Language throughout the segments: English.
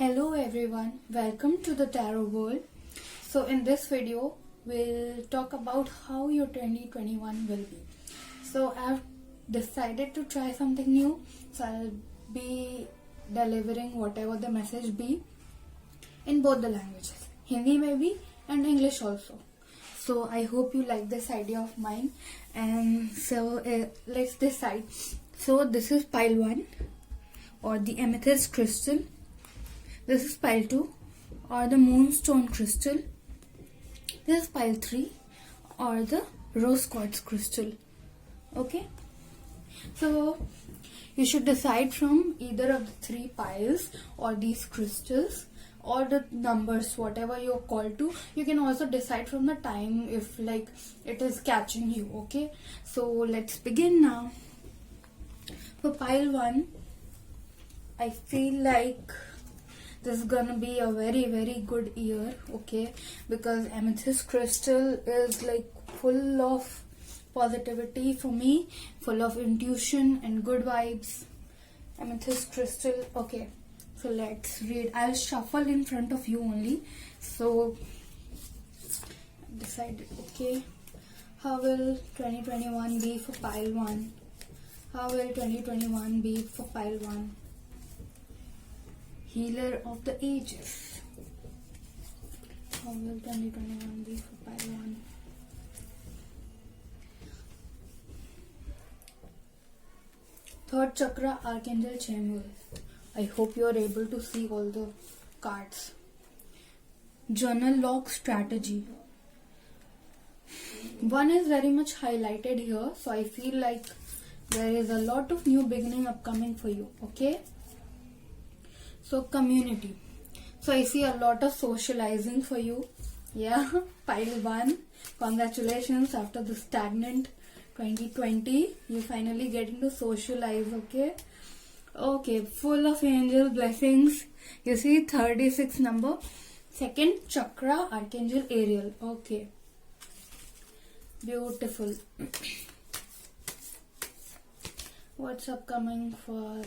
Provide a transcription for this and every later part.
Hello everyone, welcome to the Tarot World. So in this video, we'll talk about how your 2021 will be. So I've decided to try something new. So I'll be delivering whatever the message be in both the languages, Hindi maybe and English also. So I hope you like this idea of mine. And so let's decide. So this is pile 1 or the amethyst crystal. This is pile 2 or the moonstone crystal. This is pile 3 or the rose quartz crystal. Okay. So you should decide from either of the 3 piles or these crystals or the numbers, whatever you're called to. You can also decide from the time if like it is catching you. Okay. So let's begin now. For pile 1, I feel like this is gonna be a very good year, okay, because amethyst crystal is like full of positivity for me, full of intuition and good vibes. Amethyst crystal. Okay, so let's read. I'll shuffle in front of you only. So decided. Okay, how will 2021 be for pile 1? How will 2021 be for pile 1? Healer of the ages. How will 2021 be for pile 1? Third chakra, Archangel Chamuel. I hope you are able to see all the cards. Journal log strategy. 1 is very much highlighted here, so I feel like there is a lot of new beginning upcoming for you. Okay. So community. So I see a lot of socializing for you. Yeah, pile 1. Congratulations, after the stagnant 2020, you finally getting to socialize. Okay. Okay, full of angel blessings. You see 36 number. Second chakra, Archangel Ariel. Okay. Beautiful. What's upcoming for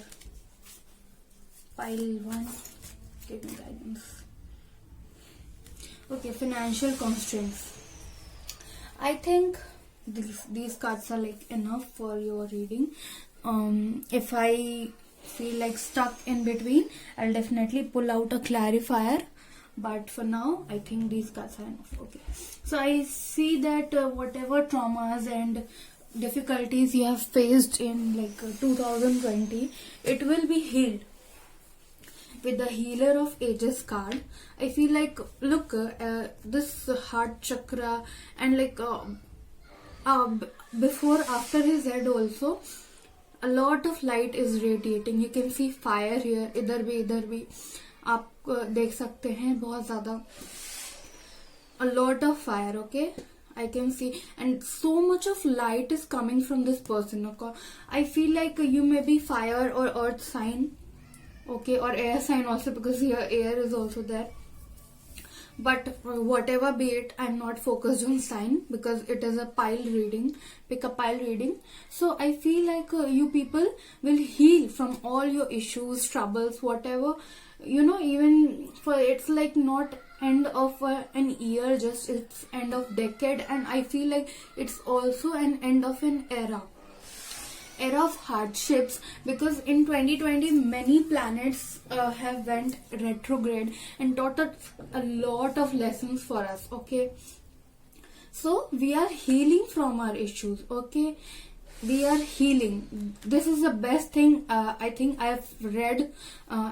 pile 1? Give me guidance. Okay, financial constraints. I think these cards are like enough for your reading. If I feel like stuck in between, I'll definitely pull out a clarifier. But for now, I think these cards are enough. Okay. So I see that whatever traumas and difficulties you have faced in like 2020, it will be healed. With the healer of ages card, I feel like look, this heart chakra and like before after his head also a lot of light is radiating. You can see fire here. इधर भी आप देख सकते हैं बहुत ज़्यादा, a lot of fire. Okay, I can see, and so much of light is coming from this person. Okay, I feel like you may be fire or earth sign. Okay, or air sign also, because here air is also there. But whatever be it, I'm not focused on sign because it is a pile reading, pick a pile reading. So I feel like you people will heal from all your issues, troubles, whatever, even for it's like not end of an year, just it's end of decade. And I feel like it's also an end of an era of hardships, because in 2020 many planets have went retrograde and taught us a lot of lessons for us. Okay, so we are healing from our issues. Okay, we are healing. This is the best thing I think I've read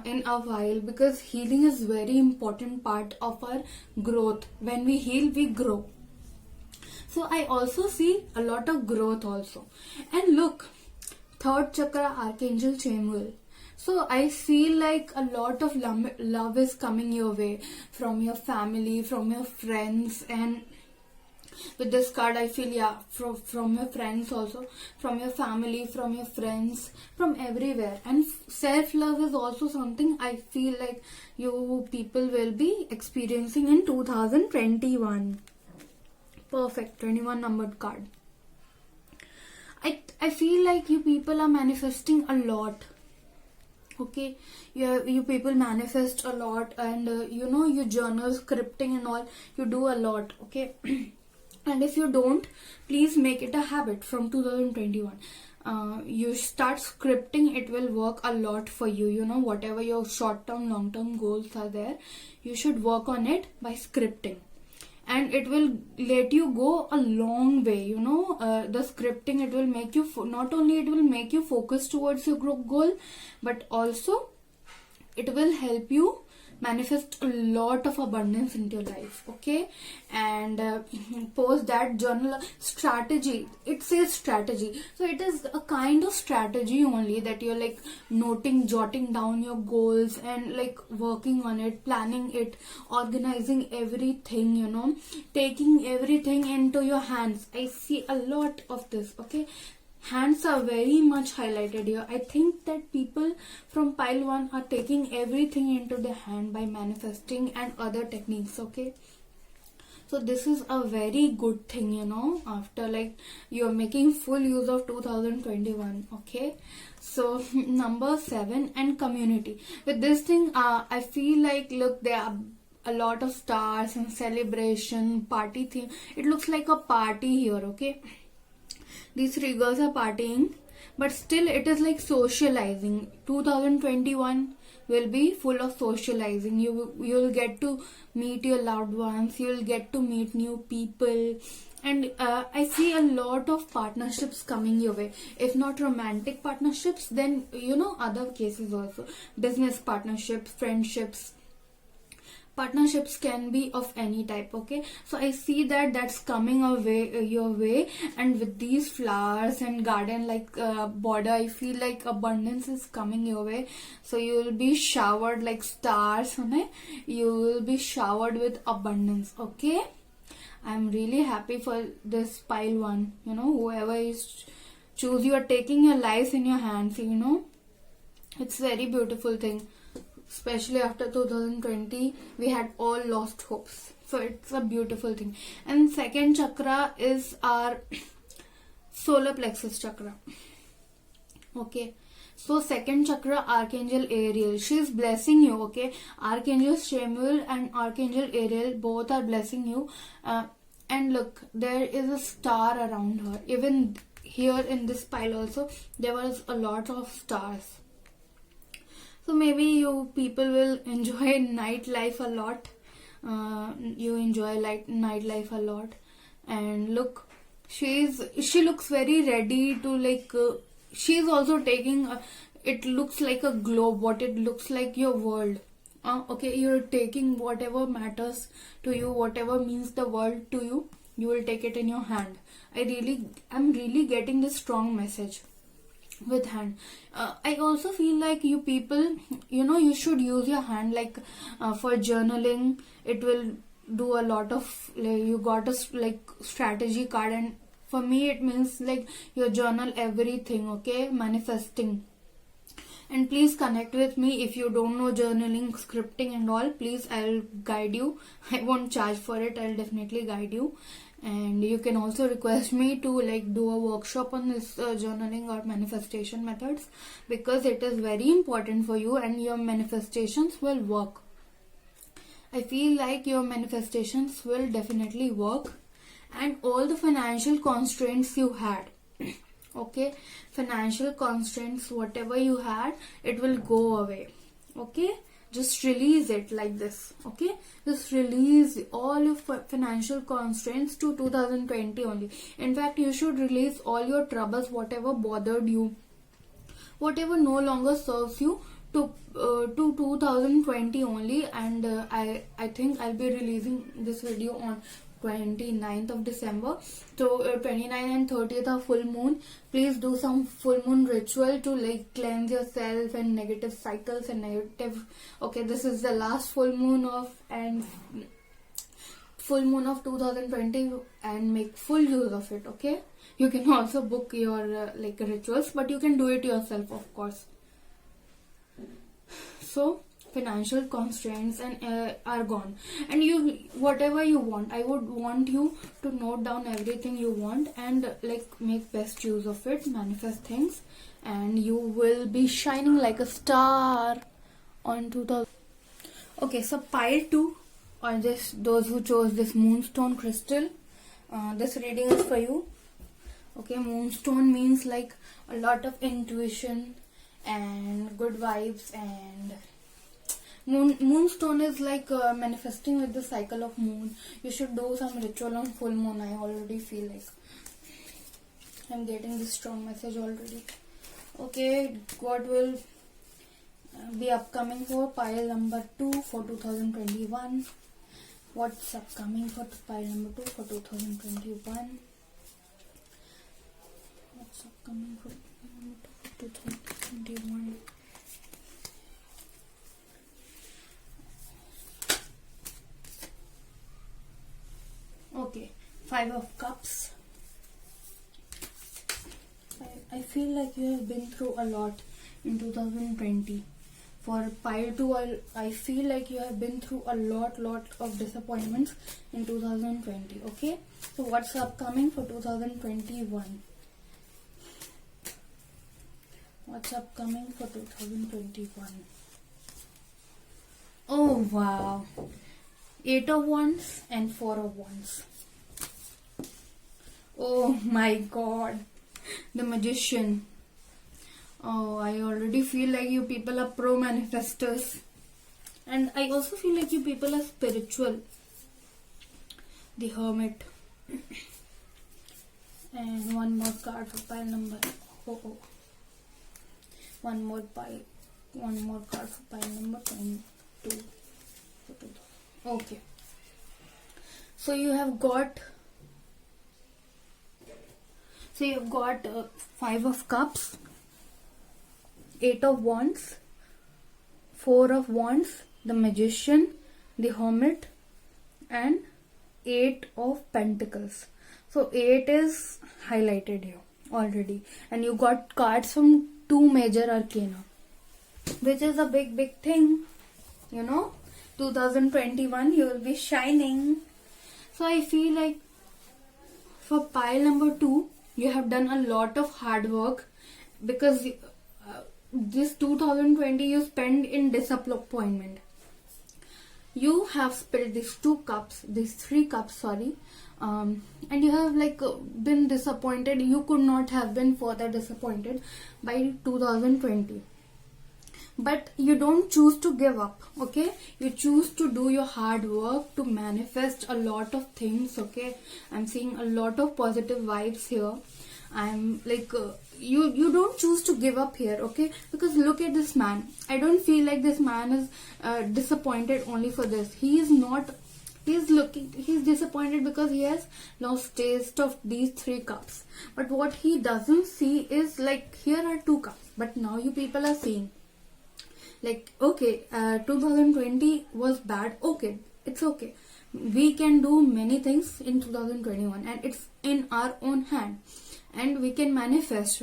in a while, because healing is very important part of our growth. When we heal, we grow. So I also see a lot of growth also. And look, third chakra, Archangel Chamuel. So I feel like a lot of love is coming your way from your family, from your friends. And with this card, I feel, yeah, from your friends also, from your family, from your friends, from everywhere. And self-love is also something I feel like you people will be experiencing in 2021. Perfect, 21 numbered card. I feel like you people are manifesting a lot. Okay, you people manifest a lot, and you journal, scripting and all, you do a lot. Okay. And if you don't, please make it a habit from 2021. You start scripting, it will work a lot for you. Whatever your short term, long term goals are there, you should work on it by scripting, and it will let you go a long way. The scripting, it will make you not only it will make you focus towards your goal, but also it will help you manifest a lot of abundance into your life. Okay. And post that journal strategy, it says strategy, so it is a kind of strategy only, that you're like jotting down your goals and like working on it, planning it, organizing everything, taking everything into your hands. I see a lot of this. Okay. Hands are very much highlighted here. I think that people from pile 1 are taking everything into the hand by manifesting and other techniques. Okay. So this is a very good thing, after like you're making full use of 2021. Okay. So number 7, and community. With this thing, I feel like, look, there are a lot of stars and celebration, party theme. It looks like a party here. Okay. These 3 girls are partying, but still it is like socializing. 2021 will be full of socializing. You'll get to meet your loved ones, you'll get to meet new people, and I see a lot of partnerships coming your way. If not romantic partnerships, then other cases also. Business partnerships, friendships. Partnerships can be of any type. Okay. So I see that that's coming your way, and with these flowers and garden like border, I feel like abundance is coming your way. So you will be showered like stars. You will be showered with abundance. Okay. I'm really happy for this pile 1. Whoever is choose, you are taking your life in your hands. It's very beautiful thing. Especially after 2020, we had all lost hopes. So it's a beautiful thing. And second chakra is our solar plexus chakra. Okay. So second chakra, Archangel Ariel. She is blessing you. Okay. Archangel Samuel and Archangel Ariel both are blessing you. And look, there is a star around her. Even here in this pile also, there was a lot of stars. So maybe you people will enjoy nightlife a lot. You enjoy nightlife a lot. And look, she looks very ready to like. She's also taking. It looks like a globe. What it looks like your world. Okay, you're taking whatever matters to you, whatever means the world to you. You will take it in your hand. I'm really getting this strong message. With hand. I also feel like you people, you should use your hand like for journaling. It will do a lot of you got a like strategy card, and for me it means like you journal everything. Okay. Manifesting. And please connect with me if you don't know journaling, scripting and all. Please, I'll guide you. I won't charge for it. I'll definitely guide you. And you can also request me to like do a workshop on this journaling or manifestation methods, because it is very important for you and your manifestations will work. I feel like your manifestations will definitely work, and all the financial constraints you had, okay, financial constraints, whatever you had, it will go away. Okay. Just release it like this. Okay. Just release all your financial constraints to 2020 only. In fact, you should release all your troubles, whatever bothered you, whatever no longer serves you, to 2020 only. And I think I'll be releasing this video on 29th of December. So 29th and 30th are full moon. Please do some full moon ritual to like cleanse yourself and negative cycles and negative. Okay, this is the last full moon of 2020, and make full use of it. Okay, you can also book your like rituals, but you can do it yourself, of course. So financial constraints and are gone, and you whatever you want, I would want you to note down everything you want and like make best use of it, manifest things, and you will be shining like a star on 2000. Okay, so pile 2, or this, those who chose this moonstone crystal, this reading is for you. Okay, moonstone means like a lot of intuition and good vibes, and moonstone is like manifesting with the cycle of moon. You should do some ritual on full moon. I already feel like I'm getting this strong message already. Okay, what will be upcoming for pile number 2 for 2021? What's upcoming for pile number 2 for 2021? What's upcoming for pile number 2 for 2021? Okay, 5 of Cups. I feel like you have been through a lot in 2020. For pile 2, I feel like you have been through a lot of disappointments in 2020. Okay, so what's upcoming for 2021? What's upcoming for 2021? Oh wow, 8 of Wands and 4 of Wands. Oh my god, the Magician. Oh, I already feel like you people are pro manifestors, and I also feel like you people are spiritual. The Hermit. And one more card for pile number. Oh. One more card for pile number 22. Okay. So you have got 5 of Cups, 8 of Wands, 4 of Wands, the Magician, the Hermit, and 8 of Pentacles. So 8 is highlighted here already, and you got cards from 2 major arcana, which is a big thing, you know. 2021 you will be shining. So I feel like for pile number 2 you have done a lot of hard work, because this 2020 you spend in disappointment. You have spilled these 3 cups, sorry, and you have like been disappointed. You could not have been further disappointed by 2020, but you don't choose to give up. Okay, you choose to do your hard work to manifest a lot of things. Okay, I'm seeing a lot of positive vibes here. I'm like you don't choose to give up here. Okay, because look at this man. I don't feel like this man is disappointed only for this. He is not. He's disappointed because he has lost taste of these 3 cups. But what he doesn't see is like, here are 2 cups, but now you people are seeing like, okay, 2020 was bad. Okay, it's okay. We can do many things in 2021, and it's in our own hand, and we can manifest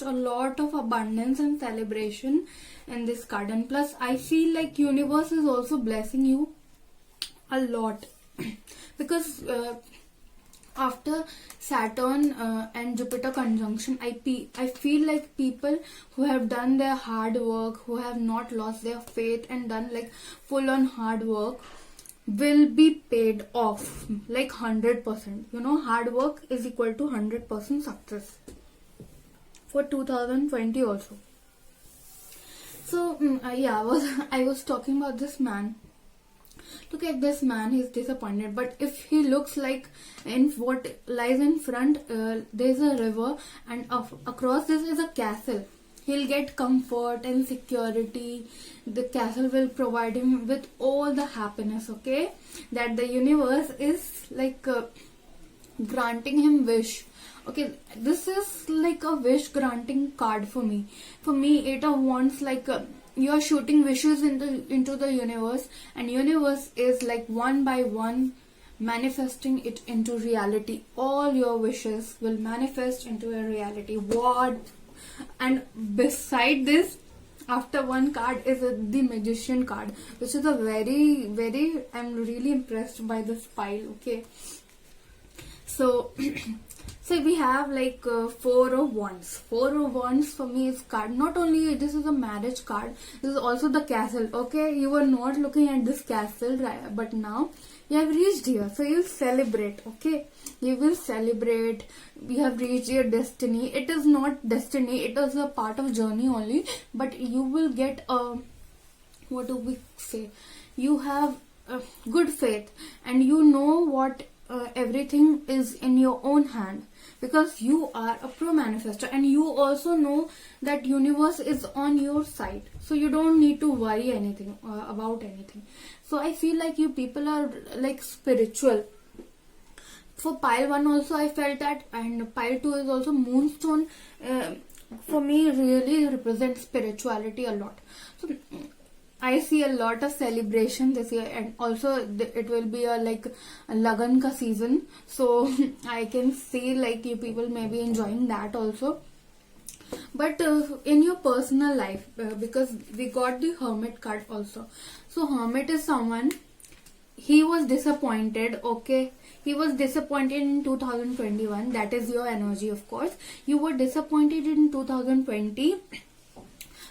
a lot of abundance and celebration in this card. And plus I feel like universe is also blessing you a lot because after Saturn and Jupiter conjunction, I feel like people who have done their hard work, who have not lost their faith and done like full on hard work, will be paid off like 100%. You know, hard work is equal to 100% success for 2020 also. So yeah, I was talking about this man. Look at this man, he's disappointed, but if he looks like in what lies in front, there's a river, and across this is a castle. He'll get comfort and security. The castle will provide him with all the happiness, okay, that the universe is like granting him wish. Okay, this is like a wish granting card for me. 8 of Wands, like you are shooting wishes into the universe, and universe is like one by one manifesting it into reality. All your wishes will manifest into a reality. What? And beside this, after one card is the Magician card, which is a very, I'm really impressed by this pile. Okay, so so we have like Four of Wands. Four of Wands for me is card. Not only this is a marriage card, this is also the castle. Okay, you were not looking at this castle, right? But now you have reached here, so you celebrate. Okay, you will celebrate. You have reached your destiny. It is not destiny, it is a part of journey only, but you will get a, what do we say, you have good faith, and you know what, everything is in your own hand, because you are a pro manifestor, and you also know that universe is on your side, so you don't need to worry anything about anything. So I feel like you people are like spiritual. For pile 1 also I felt that, and pile 2 is also Moonstone. For me really represents spirituality a lot. So I see a lot of celebration this year, and also it will be a like a Lagan ka season, so I can see like you people may be enjoying that also. But in your personal life, because we got the Hermit card also, so Hermit is someone, he was disappointed. Okay, he was disappointed in 2021. That is your energy, of course. You were disappointed in 2020,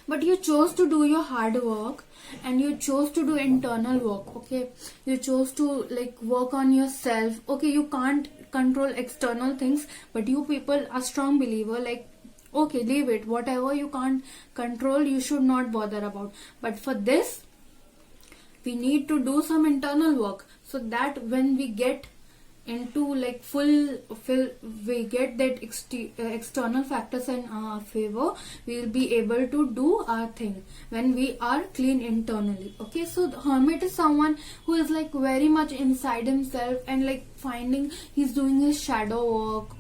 but you chose to do your hard work, and you chose to do internal work. Okay, you chose to like work on yourself. Okay, you can't control external things, but you people are strong believer, like, okay, leave it, whatever you can't control you should not bother about. But for this we need to do some internal work, so that when we get into like we get that external factors in our favor, we will be able to do our thing when we are clean internally. Okay, so the Hermit is someone who is like very much inside himself, and like finding, he's doing his shadow work.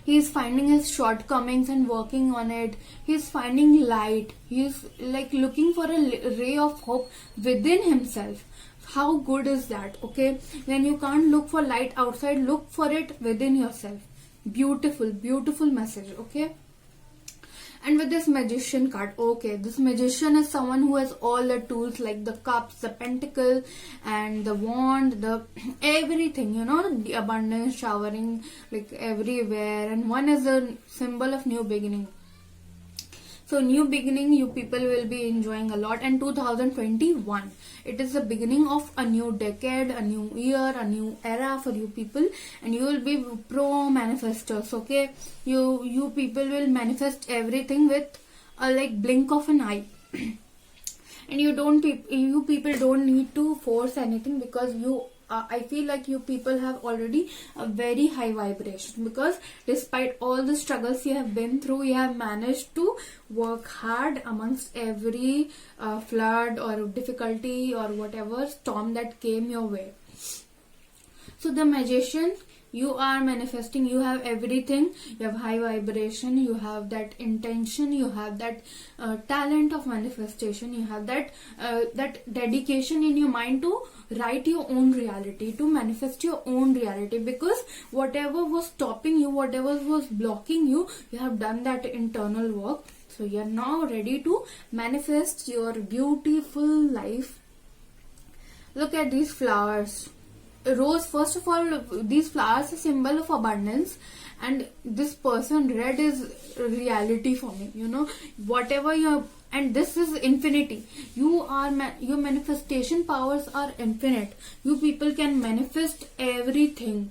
He's finding his shortcomings and working on it. He's finding light. He's like looking for a ray of hope within himself. How good is that? Okay, when you can't look for light outside, look for it within yourself. Beautiful, beautiful message. Okay, and with this Magician card, okay, this Magician is someone who has all the tools, like the cups, the pentacle, and the wand, the everything, you know, the abundance showering like everywhere. And one is a symbol of new beginning. So new beginning, you people will be enjoying a lot. And 2021, it is the beginning of a new decade, a new year, a new era for you people, and you will be pro manifestors. Okay, you people will manifest everything with a like blink of an eye. And you people don't need to force anything, because I feel like you people have already a very high vibration, because despite all the struggles you have been through, you have managed to work hard amongst every flood or difficulty or whatever storm that came your way. So the Magician, you are manifesting, you have everything, you have high vibration, you have that intention, you have that talent of manifestation, you have that dedication in your mind to write your own reality, to manifest your own reality. Because whatever was stopping you, whatever was blocking you, you have done that internal work. So you are now ready to manifest your beautiful life. Look at these flowers. Rose, first of all, these flowers are symbol of abundance, and this person, red, is reality for me. You know, whatever you're, and this is infinity. Your manifestation powers are infinite. You people can manifest everything.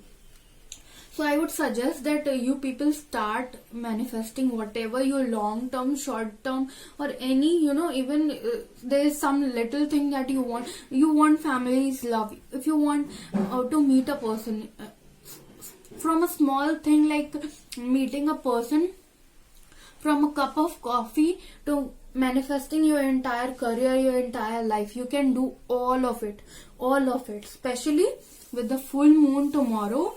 So I would suggest that you people start manifesting whatever your long term, short term, or any, you know, even there is some little thing that you want. You want family's love. If you want to meet a person, from a small thing like meeting a person, from a cup of coffee to manifesting your entire career, your entire life, you can do all of it, especially with the full moon tomorrow.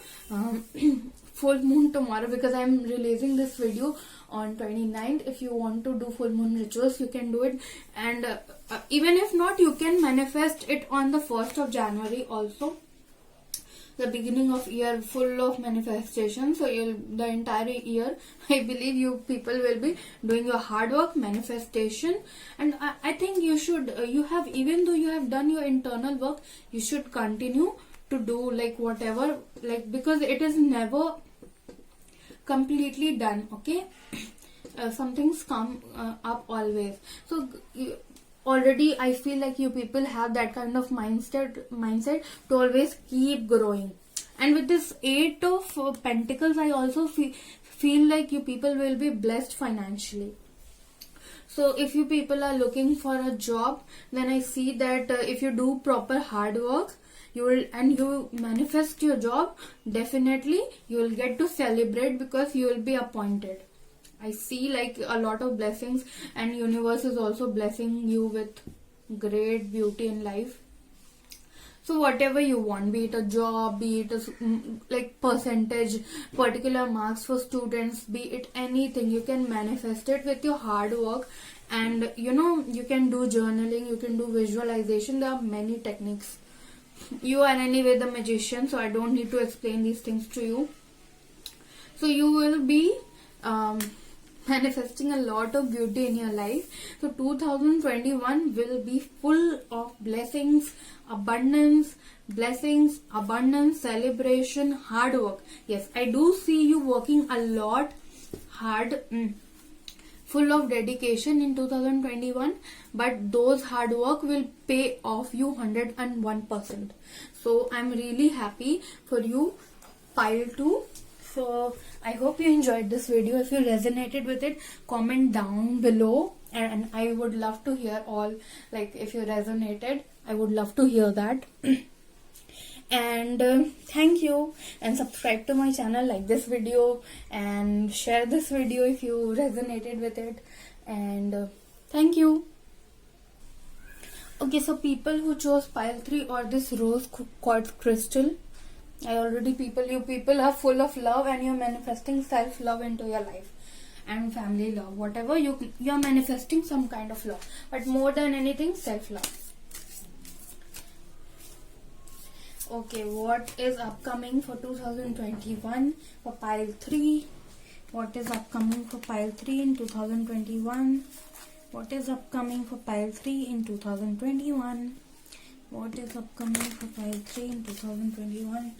Because I'm releasing this video on 29th. If you want to do full moon rituals, you can do it, and even if not, you can manifest it on the 1st of January also. the beginning of year full of manifestation. So the entire year, I believe you people will be doing your hard work, manifestation, and I think you should, you have, even though you have done your internal work, you should continue to do like whatever, like, because it is never completely done. Okay. Some things come up always. So already I feel like you people have that kind of mindset to always keep growing. And with this 8 of Pentacles, I also feel like you people will be blessed financially. So if you people are looking for a job, then I see that if you do proper hard work, you will, and you manifest your job, definitely you will get to celebrate because you will be appointed. I see like a lot of blessings, and universe is also blessing you with great beauty in life. So whatever you want, be it a job, be it a like percentage, particular marks for students, be it anything, you can manifest it with your hard work. And you can do journaling, you can do visualization. There are many techniques. You are anyway the magician, so I don't need to explain these things to you. So you will be manifesting a lot of beauty in your life. So 2021 will be full of blessings, abundance, celebration, hard work. Yes, I do see you working a lot hard, full of dedication in 2021, but those hard work will pay off you 101%. So I'm really happy for you, pile 2. So I hope you enjoyed this video. If you resonated with it, comment down below, and I would love to hear all, like, if you resonated, I would love to hear that. And thank you, and subscribe to my channel, like this video, and share this video if you resonated with it. And thank you. Okay, so people who chose pile 3 or this rose quartz crystal, you people are full of love, and you're manifesting self-love into your life and family love. Whatever you're manifesting some kind of love, but more than anything, self-love. Okay, what is upcoming for 2021 for pile 3? What is upcoming for pile 3 in 2021? What is upcoming for pile 3 in 2021? What is upcoming for pile 3 in 2021?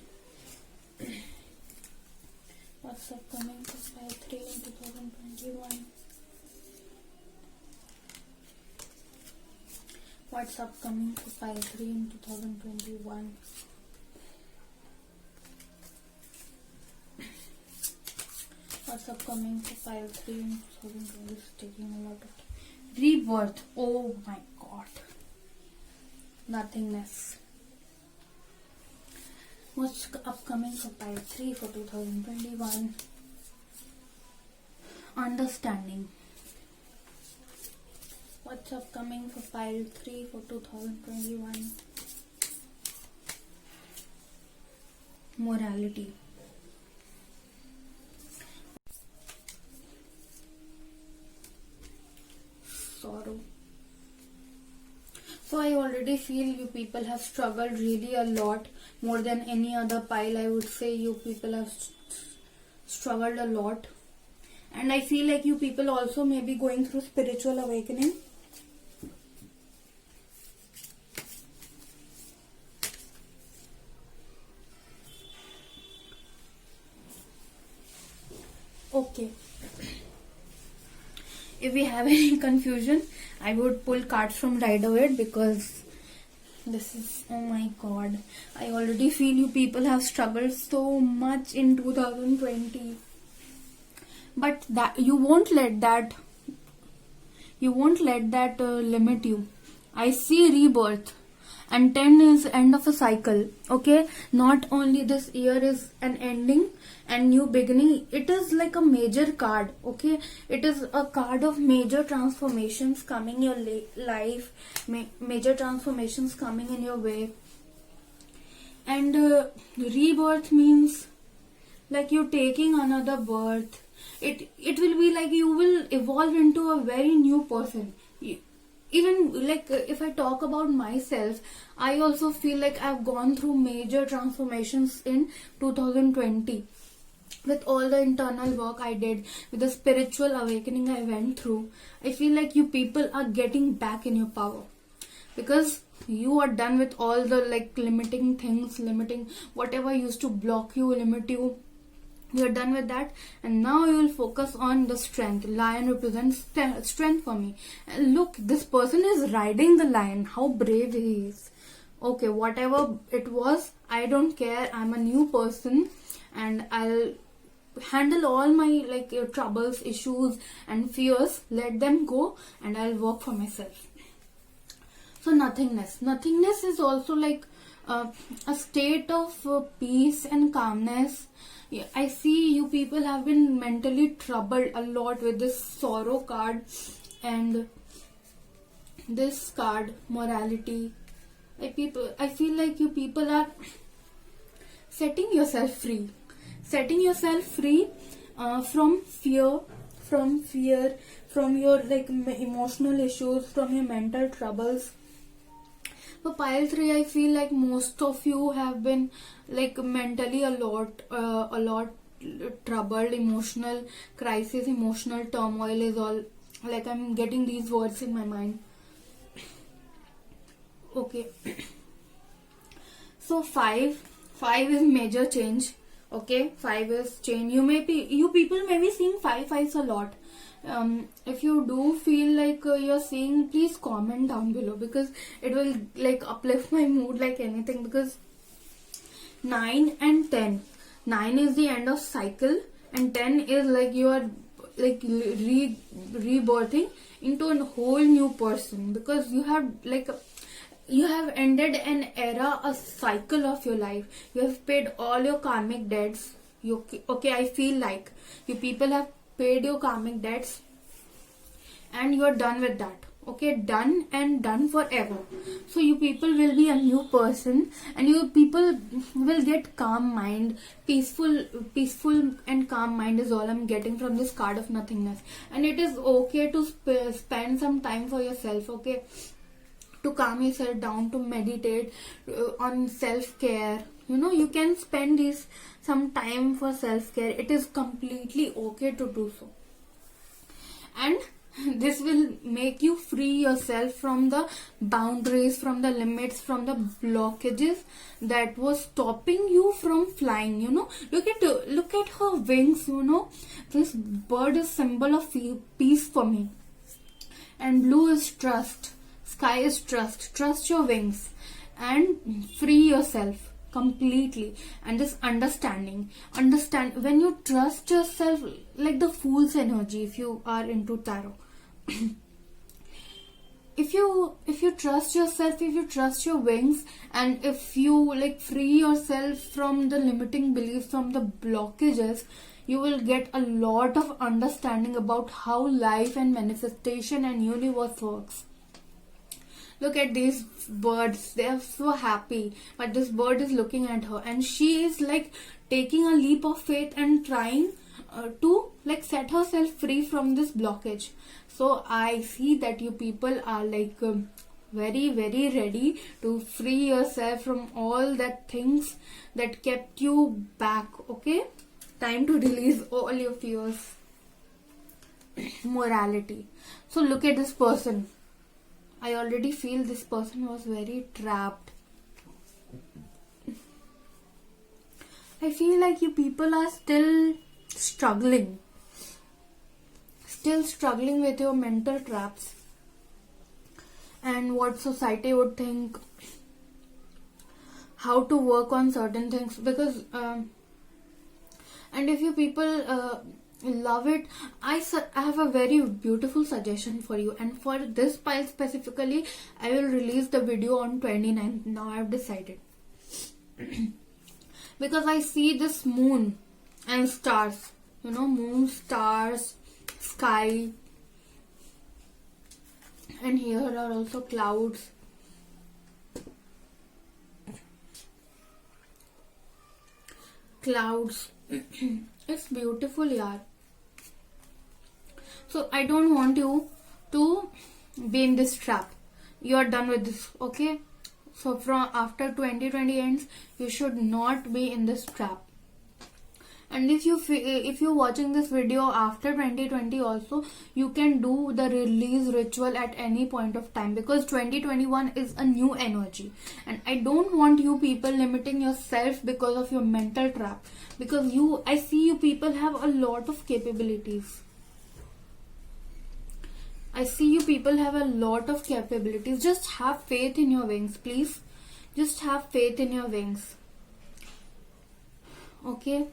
What's upcoming for pile 3 in 2021? What's upcoming for pile 3 in 2021? What's upcoming for pile 3 in 2020? It's taking a lot of time. Rebirth. Oh my god. Nothingness. What's upcoming for pile 3 for 2021? Understanding. What's upcoming for pile 3 for 2021? Morality. Sorrow. So I already feel you people have struggled really a lot, more than any other pile. I would say you people have struggled a lot, and I feel like you people also may be going through spiritual awakening. Okay. If we have any confusion, I would pull cards from Rider-Waite, because this is, oh my god, I already feel you people have struggled so much in 2020, but that you won't let that limit you. I see rebirth, and 10 is end of a cycle. Okay, not only this year is an ending and new beginning, it is like a major card. Okay, it is a card of major transformations coming your life, major transformations coming in your way. And rebirth means like you're taking another birth. It will be like you will evolve into a very new person. even like if I talk about myself, I also feel like I've gone through major transformations in 2020 with all the internal work I did, with the spiritual awakening I went through. I feel like you people are getting back in your power, because you are done with all the like limiting things, limiting whatever used to block you, limit you. You're done with that, and now you will focus on the strength. Lion represents strength for me. And look, this person is riding the lion. How brave he is. Okay, whatever it was, I don't care. I'm a new person, and I'll handle all my like troubles, issues, and fears. Let them go, and I'll work for myself. So nothingness is also like a state of peace and calmness. Yeah, I see you people have been mentally troubled a lot with this sorrow card and this card, morality. I feel like you people are setting yourself free, from fear, from your like emotional issues, from your mental troubles. For pile 3, I feel like most of you have been like mentally a lot troubled. Emotional crisis, emotional turmoil is all like, I'm getting these words in my mind. Okay. So 5 is major change. Okay, 5 is change. You people may be seeing 5s a lot. If you do feel like you're seeing, please comment down below, because it will like uplift my mood like anything. Because 9 and 10, 9 is the end of cycle, and 10 is like you are like rebirthing into a whole new person, because you have ended an era, a cycle of your life. You have paid all your karmic debts. Okay, I feel like you people have paid your karmic debts, and you are done with that. Okay, done and done forever. So you people will be a new person, and you people will get calm mind, peaceful and calm mind is all I'm getting from this card of nothingness. And it is okay to spend some time for yourself. Okay, to calm yourself down, to meditate on self-care. You can spend some time for self-care. It is completely okay to do so, and this will make you free yourself from the boundaries, from the limits, from the blockages that was stopping you from flying. Look at her wings. This bird is symbol of peace for me, and blue is trust, sky is trust your wings, and free yourself completely. And this understand when you trust yourself, like the fool's energy, if you are into tarot. if you trust yourself, if you trust your wings, and if you like free yourself from the limiting beliefs, from the blockages, you will get a lot of understanding about how life and manifestation and universe works. Look at these birds. They are so happy. But this bird is looking at her, and she is like taking a leap of faith and trying to like set herself free from this blockage. So I see that you people are like very, very ready to free yourself from all that things that kept you back. Okay? Time to release all your fears. Morality. So look at this person. I already feel this person was very trapped. I feel like you people are still struggling with your mental traps and what society would think, how to work on certain things. Because and if you people love it, I have a very beautiful suggestion for you. And for this pile specifically, I will release the video on 29th. Now I have decided. Because I see this moon and stars. Moon, stars, sky, and here are also clouds. It's beautiful, yaar. So I don't want you to be in this trap. You are done with this, okay? So from after 2020 ends, you should not be in this trap. And if you're watching this video after 2020 also, you can do the release ritual at any point of time, because 2021 is a new energy, and I don't want you people limiting yourself because of your mental trap, because I see you people have a lot of capabilities. I see you people have a lot of capabilities. Just have faith in your wings, please. Just have faith in your wings. Okay?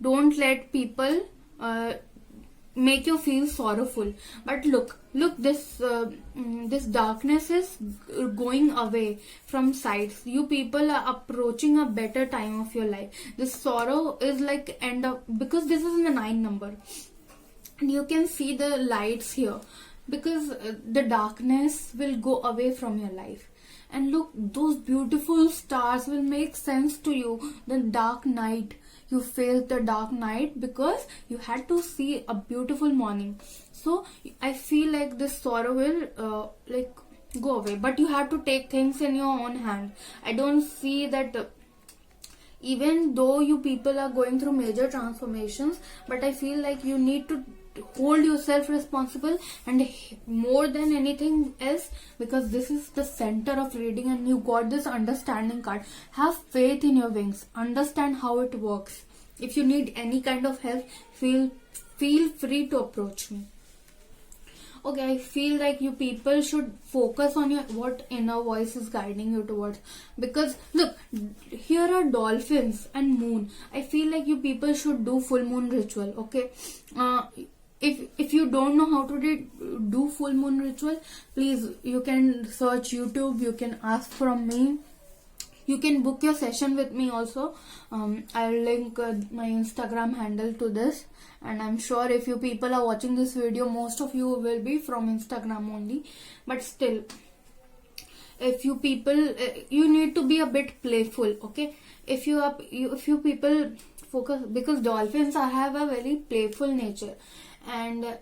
Don't let people make you feel sorrowful. But look, this darkness is going away from sides. You people are approaching a better time of your life. This sorrow is like end up, because this is in the 9 number. And you can see the lights here, because the darkness will go away from your life. And look, those beautiful stars will make sense to you. The dark night, you faced the dark night because you had to see a beautiful morning. So I feel like this sorrow will go away, but you have to take things in your own hand. I don't see that even though you people are going through major transformations, but I feel like you need to hold yourself responsible, and more than anything else, because this is the center of reading and you got this understanding card. Have faith in your wings, understand how it works. If you need any kind of help, feel free to approach me. Okay, I feel like you people should focus on what inner voice is guiding you towards, because look, here are dolphins and moon. I feel like you people should do full moon ritual. Okay, if you don't know how to do full moon ritual, please, you can search YouTube, you can ask from me, you can book your session with me also. I'll link my Instagram handle to this, and I'm sure if you people are watching this video, most of you will be from Instagram only, but still, if you people you need to be a bit playful. Okay, if you people focus, because dolphins have a very playful nature, and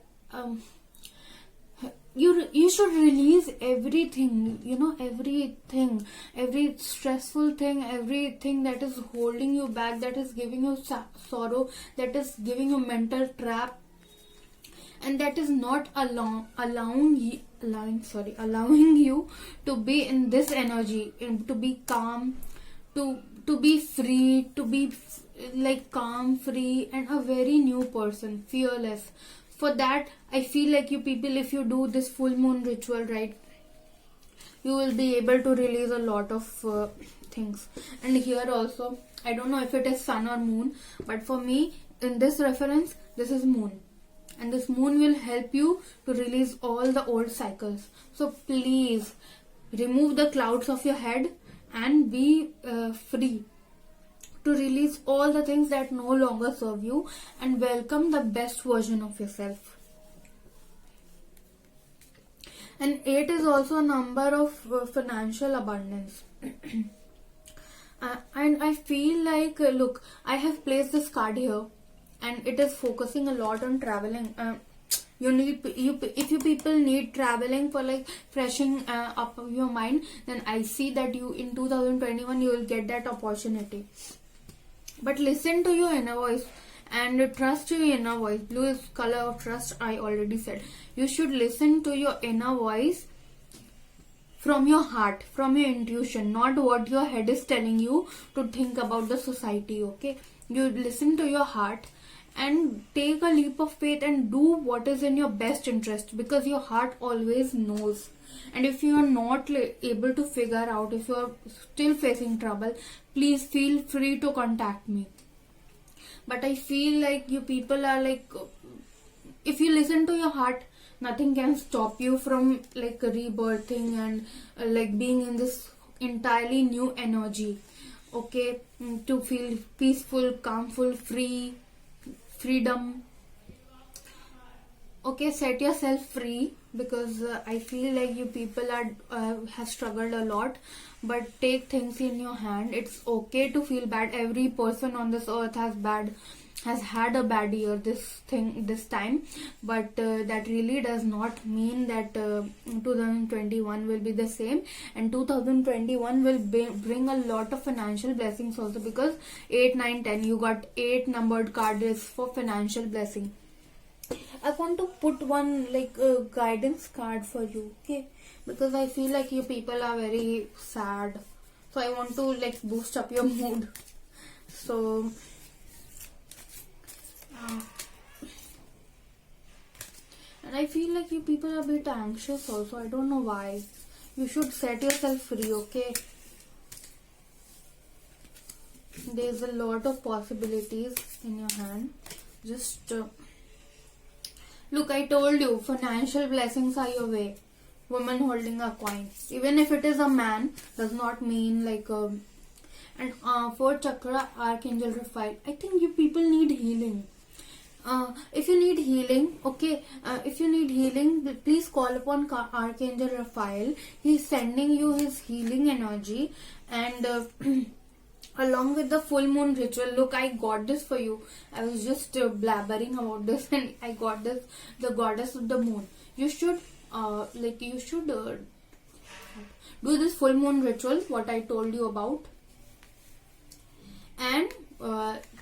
you should release everything, every stressful thing, everything that is holding you back, that is giving you sorrow, that is giving you mental trap, and that is not allowing you to be in this energy, to be calm, to be free, to be like calm, free, and a very new person, fearless. For that, I feel like you people, if you do this full moon ritual, right, you will be able to release a lot of things. And here also, I don't know if it is sun or moon, but for me, in this reference, this is moon. And this moon will help you to release all the old cycles. So please, remove the clouds of your head and be free to release all the things that no longer serve you, and welcome the best version of yourself. And 8 is also a number of financial abundance. And I feel like, look, I have placed this card here, and it is focusing a lot on traveling. If you people need traveling for like freshening up your mind, then I see that you in 2021 you will get that opportunity. But listen to your inner voice and trust your inner voice. Blue is color of trust, I already said. You should listen to your inner voice from your heart, from your intuition, not what your head is telling you to think about the society. Okay, you listen to your heart and take a leap of faith and do what is in your best interest, because your heart always knows. And if you are not able to figure out, if you are still facing trouble, please feel free to contact me. But I feel like you people are like, if you listen to your heart, nothing can stop you from like rebirthing and like being in this entirely new energy. Okay, to feel peaceful, calmful, freedom. Okay, set yourself free, because I feel like you people have struggled a lot, but take things in your hand. It's okay to feel bad. Every person on this earth has has had a bad year this time, but that really does not mean that 2021 will be the same, and 2021 will bring a lot of financial blessings also, because 8, 9, 10, you got 8 numbered card is for financial blessing. I want to put one like guidance card for you, okay? Because I feel like you people are very sad, so I want to like boost up your mood. So and I feel like you people are a bit anxious also. I don't know why. You should set yourself free, okay? There's a lot of possibilities in your hand. Just look, I told you, financial blessings are your way. Woman holding a coin, even if it is a man, does not mean like and 4th chakra, Archangel Raphael. I think you people need healing. If you need healing, okay, if you need healing, please call upon Archangel Raphael. He's sending you his healing energy, and along with the full moon ritual. Look, I got this for you. I was just blabbering about this, and I got this, the goddess of the moon. You should do this full moon ritual, what I told you about, and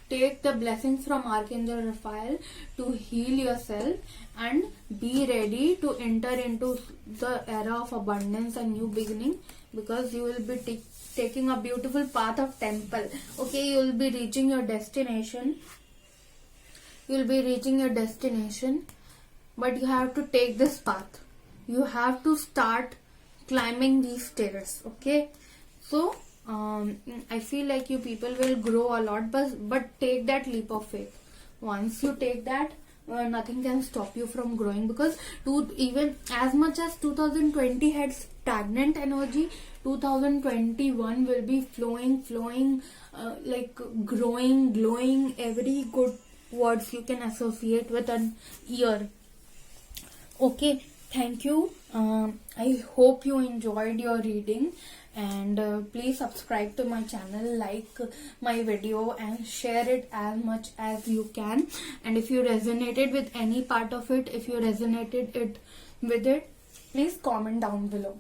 take the blessings from Archangel Raphael to heal yourself and be ready to enter into the era of abundance and new beginning, because you will be taking a beautiful path of temple. Okay, you will be reaching your destination. You will be reaching your destination, but you have to take this path. You have to start climbing these stairs. Okay, so I feel like you people will grow a lot, but take that leap of faith. Once you take that, nothing can stop you from growing, because even as much as 2020 had stagnant energy, 2021 will be flowing, like growing, glowing, every good words you can associate with an year. Okay, thank you. I hope you enjoyed your reading, and please subscribe to my channel, like my video, and share it as much as you can. And if you resonated with any part of it, please comment down below,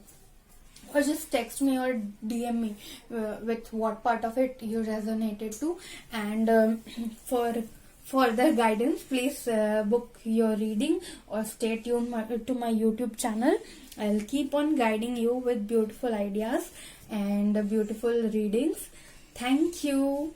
or just text me or DM me with what part of it you resonated to. And for further guidance, please book your reading or stay tuned to my YouTube channel. I'll keep on guiding you with beautiful ideas and beautiful readings. Thank you.